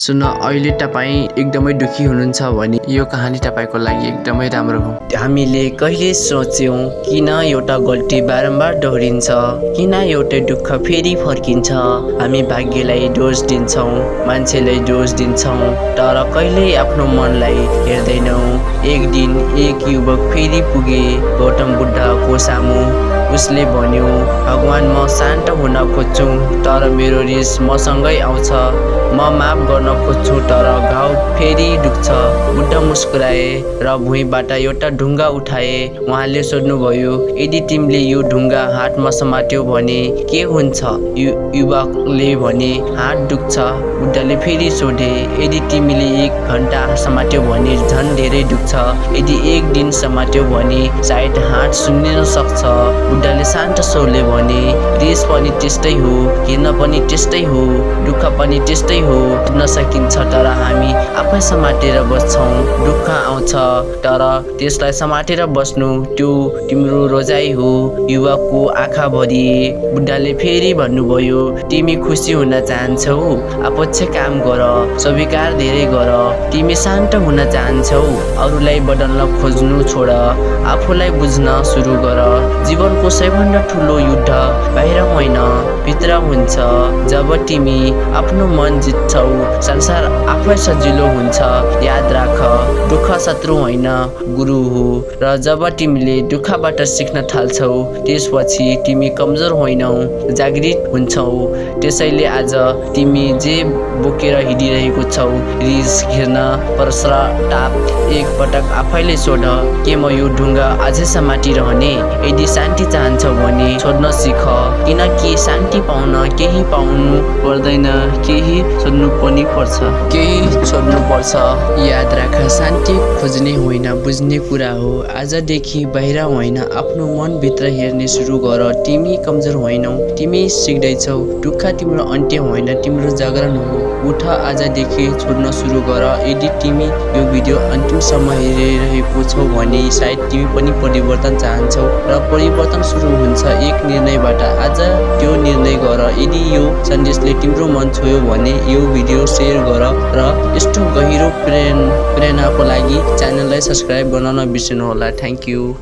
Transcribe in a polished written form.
सुन अहिले तपाईँ एकदमै दुखी हुनुहुन्छ भने यो कहानी तपाईको लागि एकदमै राम्रो हो। हामीले कहिले सोच्यौं किन एउटा गल्ती बारम्बार दोहोरिन्छ, किन एउटा दुःख फेरि फर्किन्छ। हामी भाग्यलाई दोष दिन्छौं, मान्छेलाई दोष दिन्छौं, तर कहिले आफ्नो मनलाई हेर्दैनौं। एक दिन एक युवक फेरि पुगे गौतम बुद्धको सामु। उसले भन्यो, भगवान म शान्त हुन खोज्छु तर मेरो रिस मसँगै आउँछ। म माफ गर्न खोज्छु तर घाउ फेरि दुख्छ। बुद्ध मुस्कुराए र भुइँबाट एउटा ढुङ्गा उठाए। उहाँले सोध्नुभयो, यदि तिमीले यो ढुङ्गा हातमा समात्यौ भने के हुन्छ? युवकले भने, हात दुख्छ। बुद्धले फेरि सोधे, यदि तिमीले 1 घण्टा समात्यौ भने झन् धेरै दुख्छ। यदि 1 दिन समात्यौ भने सायद हात सुन्निन सक्छ। बुद्धले शान्त स्वरले भने, रिस पनि त्यस्तै हो, घृणा पनि त्यस्तै हो, दुःख पनि त्यस्तै हो। बुझ्न सकिन्छ तर हामी आफै समातेर बस्छौं। दुःख आउँछ तर त्यसलाई समातेर बस्नु त्यो तिम्रो रोजाइ हो। युवकको आँखा भरिए। बुद्धले फेरि भन्नुभयो, तिमी खुसी हुन चाहन्छौ? अपक्ष काम गर, स्वीकार धेरै गर। तिमी शान्त हुन चाहन्छौ? अरूलाई बदल्न खोज्नु छोड, आफूलाई बुझ्न सुरु गर। जीवनको सबैभन्दा ठुलो युद्ध बाहिर होइन, भित्र हुन्छ। जब तिमी आफ्नो मन जित्छौ, संसार आफै सजिलो हुन्छ। याद राख, दुःख शत्रु होइन, गुरु हो। र जब तिमीले दुःखबाट सिक्न थाल्छौ, त्यसपछि तिमी कमजोर होइनौ, जागृत हुन्छौ। त्यसैले आज तिमी जे बोकेर हिँडिरहेको छौ, रिस, घृणा, पश्चाताप, एक पटक आफैले सोध, के म यो ढुङ्गा अझै समातिरहने? यदि शान्ति चाहन्छौ भने छोड्न सिक, किनकि शान्ति पाउन केही पाउनु पर्दैन, केही छोड्नु पनि पर्छ। केही छोड्नु पर्छ। याद राख, शान्ति खोज्ने होइन, बुझ्ने कुरा हो। आजदेखि बाहिर होइन, आफ्नो मनभित्र हेर्ने सुरु गर। तिमी कमजोर होइनौ, तिमी सिक्दैछौ। दुःख तिम्रो अन्त्य होइन, तिम्रो जागरण हो। उठ, आजदेखि छोड्न सुरु गर। यदि तिमी यो भिडियो अन्तिमसम्म हेरिरहेको छौ भने सायद तिमी पनि परिवर्तन चाहन्छौ र परिवर्तन सुरु हुन्छ एक निर्णयबाट। आज त्यो निर्णय गर। यदि यो सन्देशले तिम्रो मन छोयो भने यो भिडियो शेयर गर र यस्तो गहिरो प्रेरणाको लागि च्यानललाई सब्स्क्राइब गर्न नबिर्सनु होला। Thank you.